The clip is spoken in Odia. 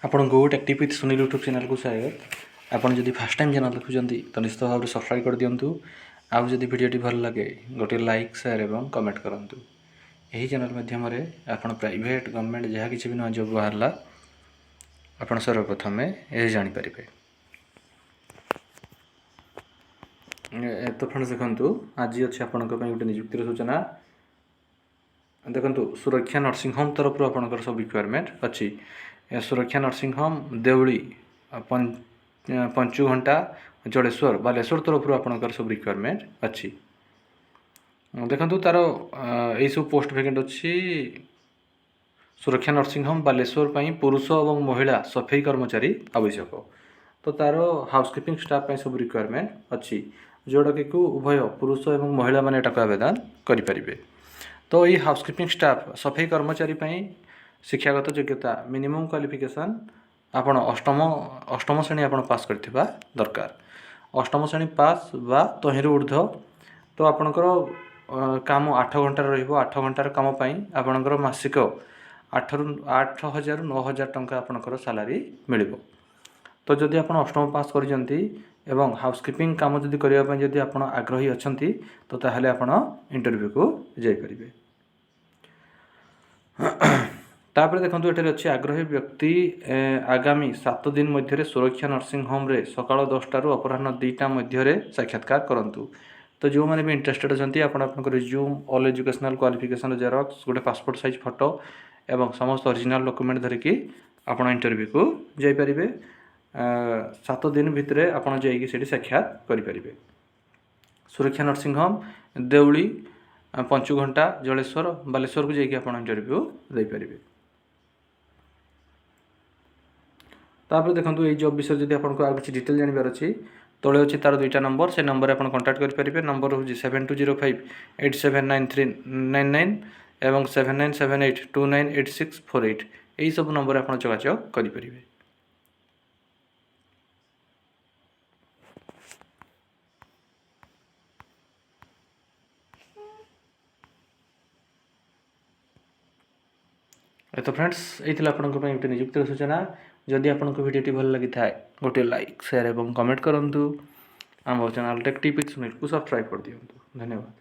ଆପଣଙ୍କୁ ଟେକ୍ଟିପ୍ ୱିଥ୍ ସୁନିଲ ୟୁଟ୍ୟୁବ୍ ଚ୍ୟାନେଲ୍କୁ ସ୍ୱାଗତ। ଆପଣ ଯଦି ଫାର୍ଷ୍ଟ ଟାଇମ୍ ଚ୍ୟାନେଲ୍ ଦେଖୁଛନ୍ତି ତ ନିଶ୍ଚିତ ଭାବରେ ସବସ୍କ୍ରାଇବ୍ କରିଦିଅନ୍ତୁ। ଆଉ ଯଦି ଭିଡ଼ିଓଟି ଭଲ ଲାଗେ ଗୋଟିଏ ଲାଇକ୍ ସେୟାର ଏବଂ କମେଣ୍ଟ କରନ୍ତୁ। ଏହି ଚ୍ୟାନେଲ୍ ମାଧ୍ୟମରେ ଆପଣ ପ୍ରାଇଭେଟ୍ ଗଭର୍ଣ୍ଣମେଣ୍ଟ ଯାହା କିଛି ବି ନୂଆ ଜବ୍ ବାହାରିଲା ଆପଣ ସର୍ବପ୍ରଥମେ ଏହା ଜାଣିପାରିବେ। ତ ଫ୍ରେଣ୍ଡସ୍ ଦେଖନ୍ତୁ, ଆଜି ଅଛି ଆପଣଙ୍କ ପାଇଁ ଗୋଟେ ନିଯୁକ୍ତିର ସୂଚନା। ଦେଖନ୍ତୁ, ସୁରକ୍ଷା ନର୍ସିଂ ହୋମ୍ ତରଫରୁ ଆପଣଙ୍କର ସବୁ ରିକ୍ୱାରମେଣ୍ଟ ଅଛି। ସୁରକ୍ଷା ନର୍ସିଂ ହୋମ୍ ଦେଉଳି ପଞ୍ଚୁଘଣ୍ଟା ଜଳେଶ୍ୱର ବାଲେଶ୍ୱର ତରଫରୁ ଆପଣଙ୍କର ସବୁ ରିକ୍ୱାରମେଣ୍ଟ ଅଛି। ଦେଖନ୍ତୁ, ତାର ଏଇସବୁ ପୋଷ୍ଟ ଭ୍ୟାକେଣ୍ଟ ଅଛି। ସୁରକ୍ଷା ନର୍ସିଂ ହୋମ୍ ବାଲେଶ୍ୱର ପାଇଁ ପୁରୁଷ ଏବଂ ମହିଳା ସଫେଇ କର୍ମଚାରୀ ଆବଶ୍ୟକ। ତ ତାର ହାଉସକିପିଂ ଷ୍ଟାଫ୍ ପାଇଁ ସବୁ ରିକ୍ୱାରମେଣ୍ଟ ଅଛି, ଯେଉଁଟାକି ଉଭୟ ପୁରୁଷ ଏବଂ ମହିଳାମାନେ ଏଟାକୁ ଆବେଦନ କରିପାରିବେ। ତ ଏଇ ହାଉସକିପିଂ ଷ୍ଟାଫ୍ ସଫେଇ କର୍ମଚାରୀ ପାଇଁ ଶିକ୍ଷାଗତ ଯୋଗ୍ୟତା ମିନିମମ୍ କ୍ୱାଲିଫିକେସନ୍ ଆପଣ ଅଷ୍ଟମ ଶ୍ରେଣୀ ଆପଣ ପାସ୍ କରିଥିବା ଦରକାର। ଅଷ୍ଟମ ଶ୍ରେଣୀ ପାସ୍ ବା ତହିଁରୁ ଉର୍ଦ୍ଧ୍ୱ। ତ ଆପଣଙ୍କର କାମ 8 ଘଣ୍ଟାରେ ରହିବ। 8 ଘଣ୍ଟାର କାମ ପାଇଁ ଆପଣଙ୍କର ମାସିକ 8,000ରୁ 9,000 ଟଙ୍କା ଆପଣଙ୍କର ସାଲାରୀ ମିଳିବ। ତ ଯଦି ଆପଣ ଅଷ୍ଟମ ପାସ୍ କରିଛନ୍ତି ଏବଂ ହାଉସକିପିଂ କାମ ଯଦି କରିବା ପାଇଁ ଯଦି ଆପଣ ଆଗ୍ରହୀ ଅଛନ୍ତି ତ ତାହେଲେ ଆପଣ ଇଣ୍ଟରଭ୍ୟୁକୁ ଯାଇପାରିବେ। ତାପରେ ଦେଖନ୍ତୁ, ଏଠାରେ ଅଛି ଆଗ୍ରହୀ ବ୍ୟକ୍ତି ଆଗାମୀ 7 ଦିନ ମଧ୍ୟରେ ସୁରକ୍ଷା ନର୍ସିଂ ହୋମ୍ରେ ସକାଳ 10ଟାରୁ ଅପରାହ୍ନ 2ଟା ମଧ୍ୟରେ ସାକ୍ଷାତକାର କରନ୍ତୁ। ତ ଯେଉଁମାନେ ବି ଇଣ୍ଟରେଷ୍ଟେଡ୍ ଅଛନ୍ତି ଆପଣ ଆପଣଙ୍କ resume, all educational qualification xerox, ଗୋଟେ ପାସପୋର୍ଟ ସାଇଜ୍ ଫଟୋ ଏବଂ ସମସ୍ତ ଅରିଜିନାଲ୍ ଡକୁମେଣ୍ଟ ଧରିକି ଆପଣ ଇଣ୍ଟରଭ୍ୟୁକୁ ଯାଇପାରିବେ। 7 ଦିନ ଭିତରେ ଆପଣ ଯାଇକି ସେଠି ସାକ୍ଷାତ କରିପାରିବେ। ସୁରକ୍ଷା ନର୍ସିଂ ହୋମ୍ ଦେଉଳି ପଞ୍ଚୁଘଣ୍ଟା ଜଳେଶ୍ୱର ବାଲେଶ୍ୱରକୁ ଯାଇକି ଆପଣ ଇଣ୍ଟରଭ୍ୟୁ ଦେଇପାରିବେ। ତାପରେ ଦେଖନ୍ତୁ, ଏଇ ଜବ୍ ବିଷୟରେ ଯଦି ଆପଣଙ୍କୁ ଆଉ କିଛି ଡିଟେଲ୍ ଜାଣିବାର ଅଛି, ତଳେ ଅଛି ତାର 2ଟା ନମ୍ବର। ସେ ନମ୍ବରରେ ଆପଣ କଣ୍ଟାକ୍ଟ କରିପାରିବେ। ନମ୍ବର ହେଉଛି 7205879399 ଏବଂ 7978298648। ଏହିସବୁ ନମ୍ବରରେ ଆପଣ ଯୋଗାଯୋଗ କରିପାରିବେ। ତ ଫ୍ରେଣ୍ଡସ୍, ଏଇଥିଲା ଆପଣଙ୍କ ପାଇଁ ଗୋଟେ ନିଯୁକ୍ତିର ସୂଚନା। ଯଦି ଆପଣଙ୍କୁ ଭିଡ଼ିଓଟି ଭଲ ଲାଗିଥାଏ ଗୋଟିଏ ଲାଇକ୍ ସେୟାର ଏବଂ କମେଣ୍ଟ କରନ୍ତୁ। ଆମ ଚ୍ୟାନେଲ୍ ଟେକ୍ଟିପ୍ ୱିଥ୍ ସୁନିଲକୁ ସବସ୍କ୍ରାଇବ୍ କରିଦିଅନ୍ତୁ। ଧନ୍ୟବାଦ।